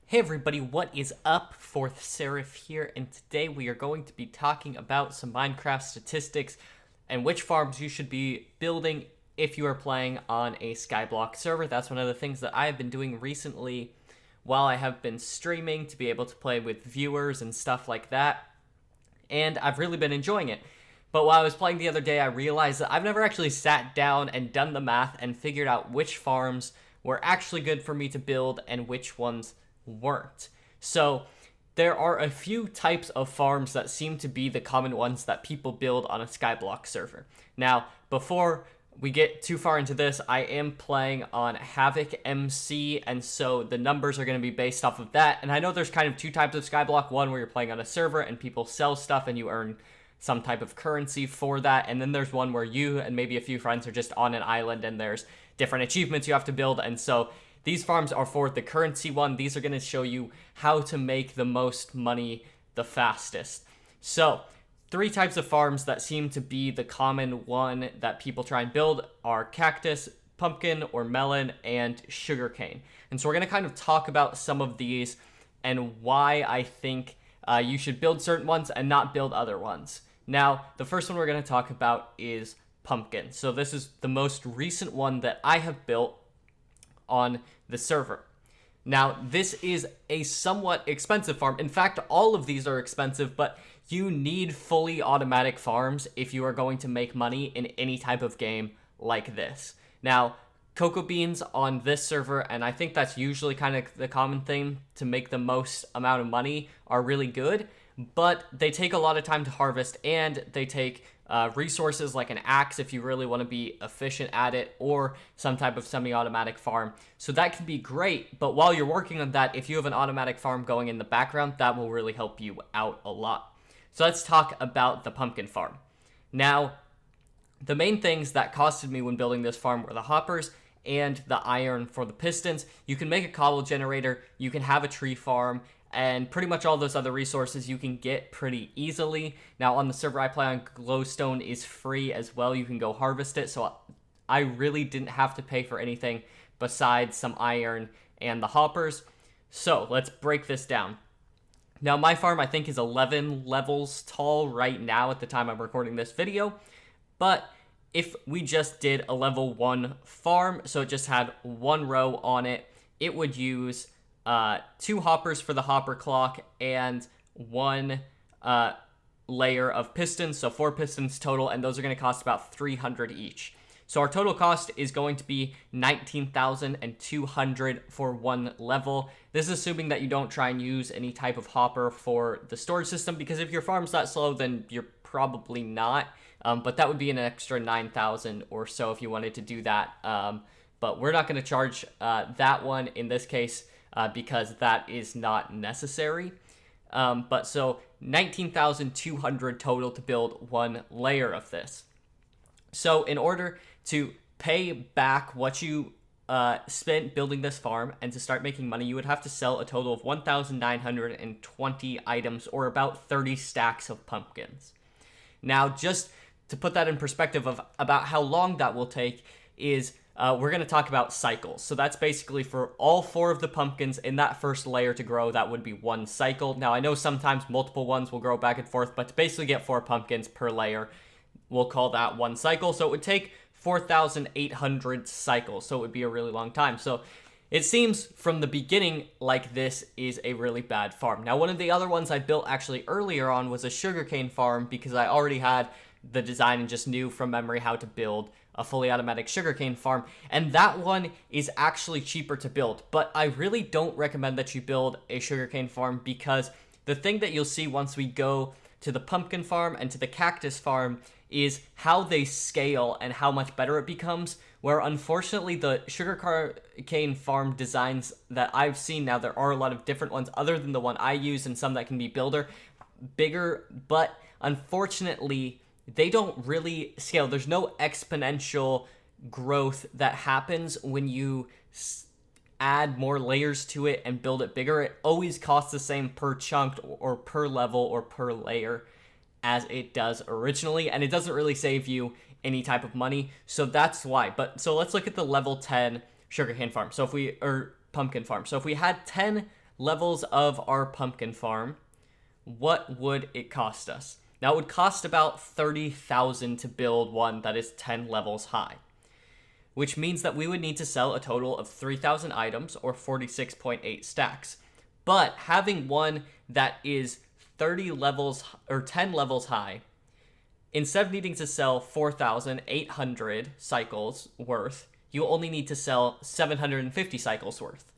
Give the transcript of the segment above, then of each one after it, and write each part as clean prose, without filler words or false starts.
Hey everybody, what is up? Fourth Seraph here, and today we are going to be talking about some Minecraft statistics and which farms you should be building if you are playing on a Skyblock server. That's one of the things that I have been doing recently while I have been streaming to be able to play with viewers and stuff like that, and I've really been enjoying it. But while I was playing the other day, I realized that I've never actually sat down and done the math and figured out which farms were actually good for me to build and which ones weren't. So there are a few types of farms that seem to be the common ones that people build on a Skyblock server. Now, before we get too far into this, I am playing on Havoc MC, and so the numbers are going to be based off of that. And I know there's kind of two types of Skyblock, one where you're playing on a server and people sell stuff and you earn some type of currency for that, and then there's one where you and maybe a few friends are just on an island and there's different achievements you have to build. And so these farms are for the currency one. These are going to show you how to make the most money the fastest. So three types of farms that seem to be the common one that people try and build are cactus, pumpkin or melon, and sugarcane. And so we're going to kind of talk about some of these and why I think you should build certain ones and not build other ones. Now, the first one we're going to talk about is pumpkin. So this is the most recent one that I have built on the server. Now, this is a somewhat expensive farm. In fact, all of these are expensive, but you need fully automatic farms if you are going to make money in any type of game like this. Now, cocoa beans on this server, and I think that's usually kind of the common thing to make the most amount of money, are really good, but they take a lot of time to harvest, and they take resources like an axe if you really want to be efficient at it, or some type of semi-automatic farm. So that can be great, but while you're working on that, if you have an automatic farm going in the background, that will really help you out a lot. So let's talk about the pumpkin farm. Now, the main things that costed me when building this farm were the hoppers and the iron for the pistons. You can make a cobble generator, you can have a tree farm, and pretty much all those other resources you can get pretty easily. Now, on the server I play on, glowstone is free as well. You can go harvest it, so I really didn't have to pay for anything besides some iron and the hoppers. So let's break this down. Now, my farm, I think, is 11 levels tall right now at the time I'm recording this video. But if we just did a level 1 farm, so it just had one row on it, it would use 2 hoppers for the hopper clock and 1 layer of pistons, so 4 pistons total, and those are going to cost about 300 each. So our total cost is going to be 19,200 for one level. This is assuming that you don't try and use any type of hopper for the storage system, because if your farm's that slow, then you're probably not. But that would be an extra 9,000 or so if you wanted to do that. But we're not going to charge that one in this case because that is not necessary. But so 19,200 total to build one layer of this. So in order to pay back what you spent building this farm and to start making money, you would have to sell a total of 1,920 items, or about 30 stacks of pumpkins. Now, just to put that in perspective of about how long that will take is we're going to talk about cycles. So that's basically for all 4 of the pumpkins in that first layer to grow, that would be 1 cycle. Now, I know sometimes multiple ones will grow back and forth, but to basically get 4 pumpkins per layer, we'll call that 1 cycle. So it would take 4,800 cycles, so it would be a really long time. So it seems from the beginning like this is a really bad farm. Now, one of the other ones I built actually earlier on was a sugarcane farm, because I already had the design and just knew from memory how to build a fully automatic sugarcane farm, and that one is actually cheaper to build. But I really don't recommend that you build a sugarcane farm, because the thing that you'll see once we go to the pumpkin farm and to the cactus farm is how they scale and how much better it becomes, where unfortunately the sugarcane farm designs that I've seen, now there are a lot of different ones other than the one I use and some that can be bigger, but unfortunately they don't really scale. There's no exponential growth that happens when you add more layers to it and build it bigger. It always costs the same per chunk or per level or per layer as it does originally, and it doesn't really save you any type of money, so that's why. But so let's look at the level 10 sugarcane farm. So if we, or pumpkin farm. So if we had 10 levels of our pumpkin farm, what would it cost us? Now, it would cost about 30,000 to build one that is 10 levels high, which means that we would need to sell a total of 3,000 items or 46.8 stacks. But having one that is 30 levels or 10 levels high, instead of needing to sell 4,800 cycles worth, you only need to sell 750 cycles worth.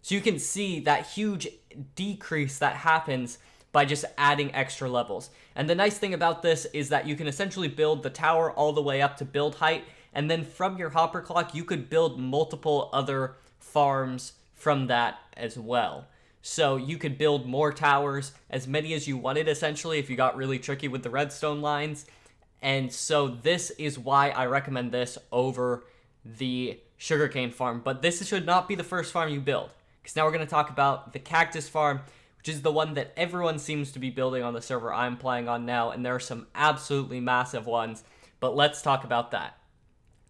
So you can see that huge decrease that happens by just adding extra levels. And the nice thing about this is that you can essentially build the tower all the way up to build height, and then from your hopper clock, you could build multiple other farms from that as well. So you could build more towers, as many as you wanted, essentially, if you got really tricky with the redstone lines. And so this is why I recommend this over the sugarcane farm. But this should not be the first farm you build, because now we're going to talk about the cactus farm, which is the one that everyone seems to be building on the server I'm playing on now, and there are some absolutely massive ones, but let's talk about that.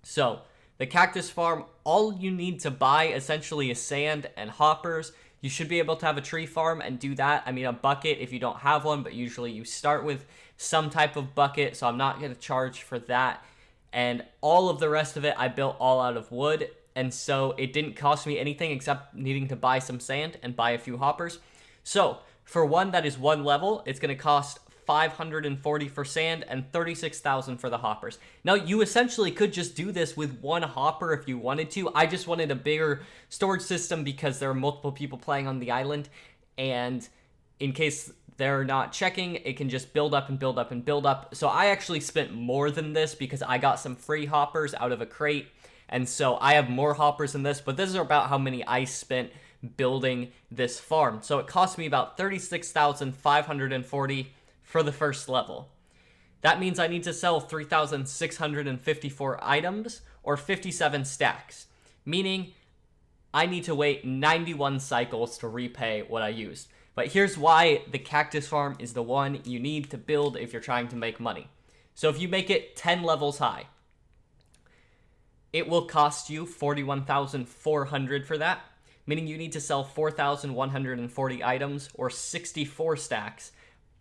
So, the cactus farm, all you need to buy essentially is sand and hoppers. You should be able to have a tree farm and do that. I mean, a bucket if you don't have one, but usually you start with some type of bucket, so I'm not going to charge for that. And all of the rest of it, I built all out of wood, and so it didn't cost me anything except needing to buy some sand and buy a few hoppers. So, for one that is one level, it's going to cost 540 for sand and 36,000 for the hoppers. Now, you essentially could just do this with one hopper if you wanted to. I just wanted a bigger storage system because there are multiple people playing on the island, and in case they're not checking, it can just build up and build up and build up. So I actually spent more than this because I got some free hoppers out of a crate, and so I have more hoppers than this, but this is about how many I spent building this farm. So it cost me about 36,540 for the first level. That means I need to sell 3,654 items or 57 stacks, meaning I need to wait 91 cycles to repay what I used. But here's why the cactus farm is the one you need to build if you're trying to make money. So if you make it 10 levels high, it will cost you 41,400 for that, meaning you need to sell 4,140 items or 64 stacks.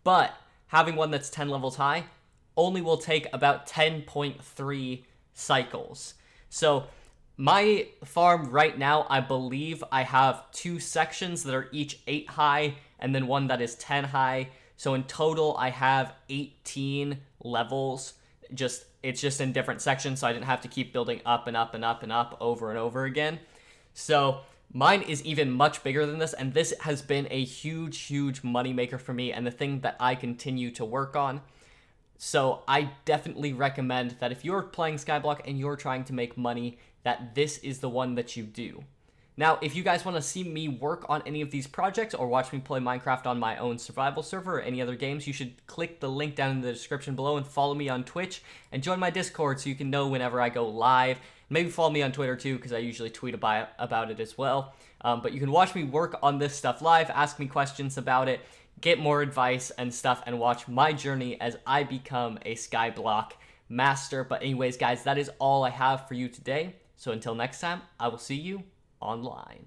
But having one that's 10 levels high only will take about 10.3 cycles. So my farm right now, I believe I have 2 sections that are each 8 high and then one that is 10 high. So in total, I have 18 levels. It's just in different sections, so I didn't have to keep building up and up and up and up over and over again. So mine is even much bigger than this, and this has been a huge, huge moneymaker for me and the thing that I continue to work on. So I definitely recommend that if you're playing Skyblock and you're trying to make money, that this is the one that you do. Now, if you guys want to see me work on any of these projects or watch me play Minecraft on my own survival server or any other games, you should click the link down in the description below and follow me on Twitch and join my Discord so you can know whenever I go live. Maybe follow me on Twitter too, because I usually tweet about it as well. But you can watch me work on this stuff live, ask me questions about it, get more advice and stuff, and watch my journey as I become a Skyblock master. But anyways, guys, that is all I have for you today. So until next time, I will see you online.